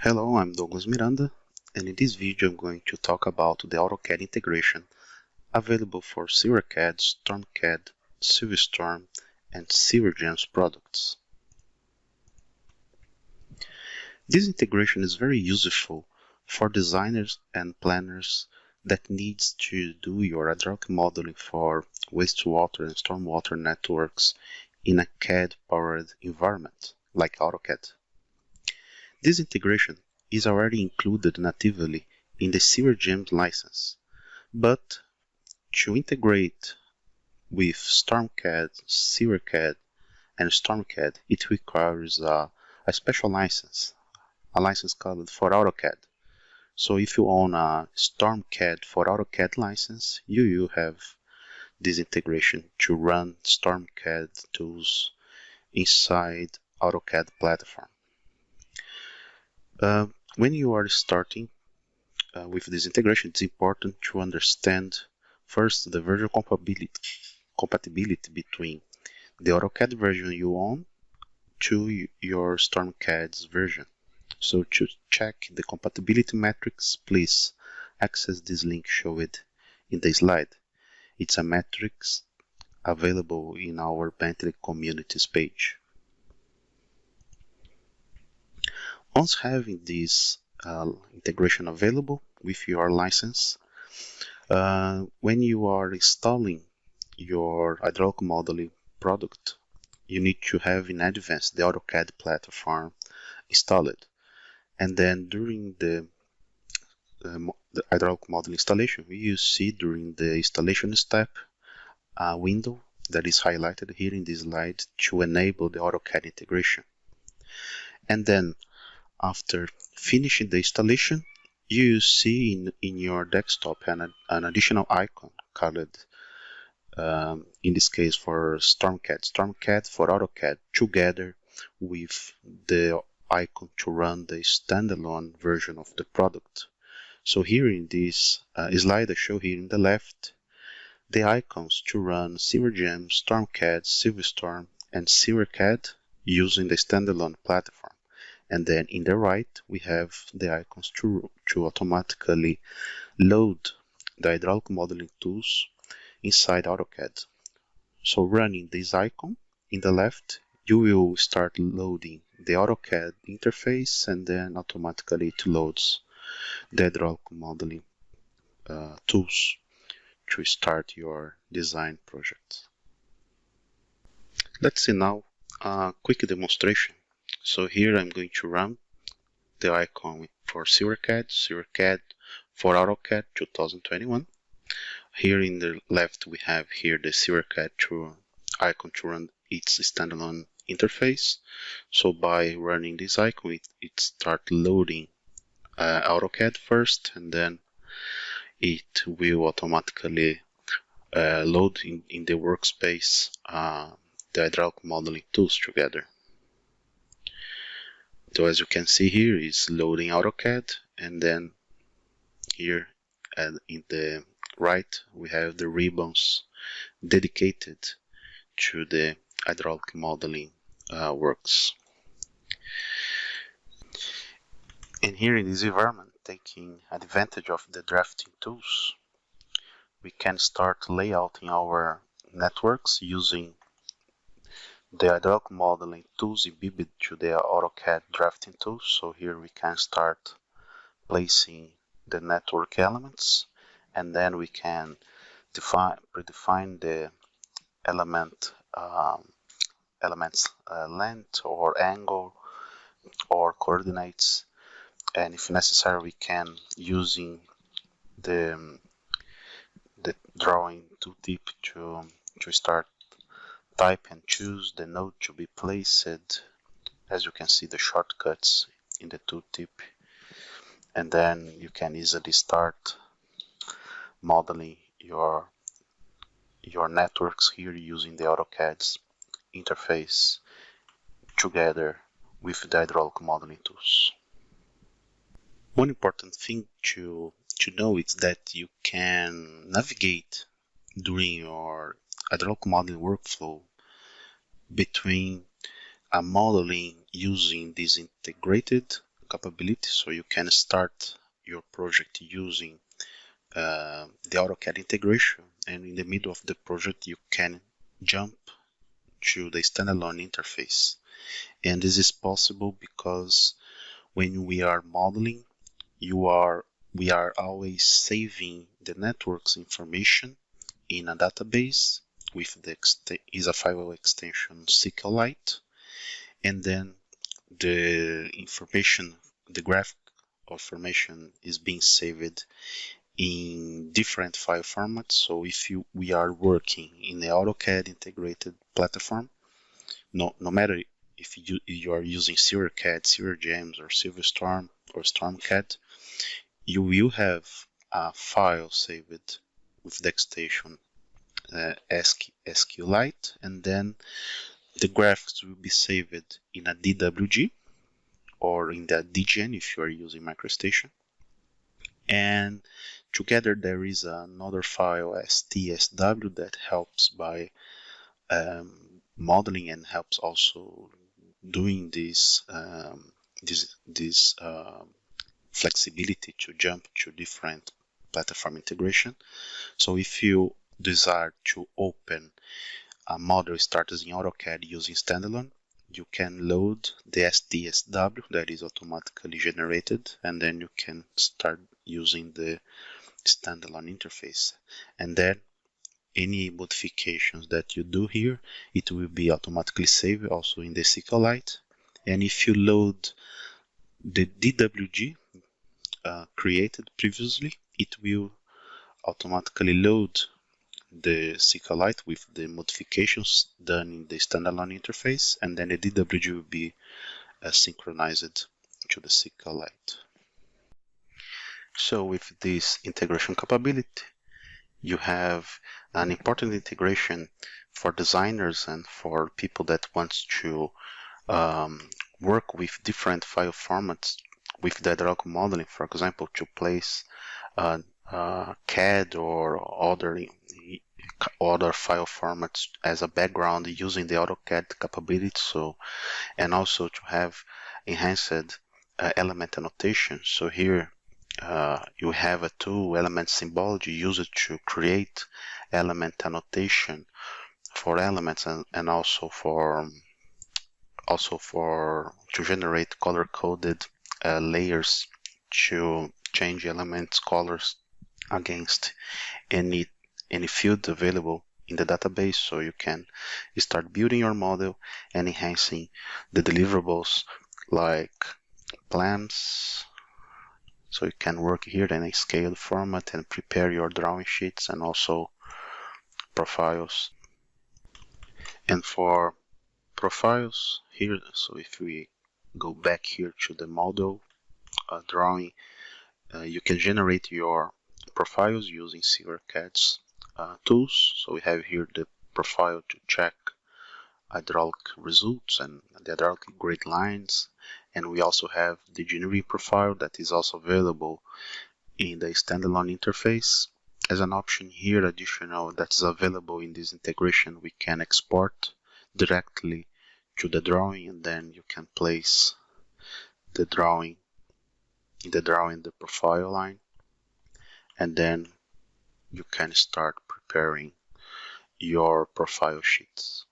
Hello, I'm Douglas Miranda, and in this video I'm going to talk about the AutoCAD integration available for SewerCAD, StormCAD, CivilStorm, and SewerGEMS products. This integration is very useful for designers and planners that needs to do your hydraulic modeling for wastewater and stormwater networks in a CAD-powered environment like AutoCAD. This integration is already included natively in the SewerGEMS license, but to integrate with StormCAD, SewerCAD, and StormCAD, it requires a special license, a license called for AutoCAD. So if you own a StormCAD for AutoCAD license, you have this integration to run StormCAD tools inside AutoCAD platform. When you are starting with this integration, it's important to understand first the version compatibility between the AutoCAD version you own to your StormCAD's version. So to check the compatibility metrics, please access this link shown in the slide. It's a matrix available in our Bentley communities page. Once having this integration available with your license, when you are installing your hydraulic modeling product, you need to have in advance the AutoCAD platform installed. And then during the hydraulic model installation, you see during the installation step a window that is highlighted here in this slide to enable the AutoCAD integration. And then after finishing the installation, you see in your desktop an additional icon called, in this case for StormCAD for AutoCAD, together with the icon to run the standalone version of the product. So here in this slide I show here in the left the icons to run SewerGEMS, StormCAD, CivilStorm, and SewerCAD using the standalone platform. And then in the right we have the icons to automatically load the hydraulic modeling tools inside AutoCAD. So running this icon in the left, you will start loading the AutoCAD interface, and then automatically it loads the hydraulic modeling tools to start your design project. Let's see now a quick demonstration. So here I'm going to run the icon for SewerCAD for AutoCAD 2021. Here in the left we have here the SewerCAD icon to run its standalone interface. So by running this icon, it starts loading AutoCAD first, and then it will automatically load in the workspace the hydraulic modeling tools together. So as you can see here is loading AutoCAD, and then here in the right we have the ribbons dedicated to the hydraulic modeling works. And here in this environment, taking advantage of the drafting tools, we can start layouting our networks using the hydraulic modeling tools embedded to the AutoCAD drafting tools. So here we can start placing the network elements, and then we can predefine the elements length or angle or coordinates, and if necessary we can, using the drawing tooltip to start type and choose the node to be placed. As you can see the shortcuts in the tooltip, and then you can easily start modeling your networks here using the AutoCAD's interface together with the hydraulic modeling tools. One important thing to know is that you can navigate during your hydraulic modeling workflow between modeling using this integrated capability, so you can start your project using the AutoCAD integration, and in the middle of the project you can jump to the standalone interface. And this is possible because when we are modeling, we are always saving the network's information in a database with is a file extension SewerLite, and then the information, the graphic information is being saved in different file formats. So if we are working in the AutoCAD integrated platform, no matter if you are using SewerCAD, SewerGEMS, or CivilStorm or StormCAD, you will have a file saved with the extension SQLite, and then the graphics will be saved in a DWG or in the DGN if you are using MicroStation. And together there is another file STSW that helps by modeling and helps also doing this flexibility to jump to different platform integration. So if you desire to open a model started in AutoCAD using standalone, you can load the STSW that is automatically generated, and then you can start using the standalone interface. And then any modifications that you do here, it will be automatically saved also in the SQLite. And if you load the DWG created previously, it will automatically load the SewerLite with the modifications done in the standalone interface, and then the DWG will be synchronized to the SewerLite. So with this integration capability, you have an important integration for designers and for people that want to work with different file formats with the hydraulic modeling, for example, to place CAD or other file formats as a background using the AutoCAD capability. So, and also to have enhanced element annotation. So here you have a tool, element symbology, used to create element annotation for elements, and also for to generate color-coded layers to change elements colors against any field available in the database. So you can start building your model and enhancing the deliverables like plans. So you can work here in a scaled format and prepare your drawing sheets and also profiles. And for profiles here, so if we go back here to the model drawing, you can generate your profiles using SewerCAD's tools. So we have here the profile to check hydraulic results and the hydraulic grade lines, and we also have the engineering profile that is also available in the standalone interface. As an option here, additional that is available in this integration, we can export directly to the drawing, and then you can place the drawing in the profile line, and then you can start preparing your profile sheets.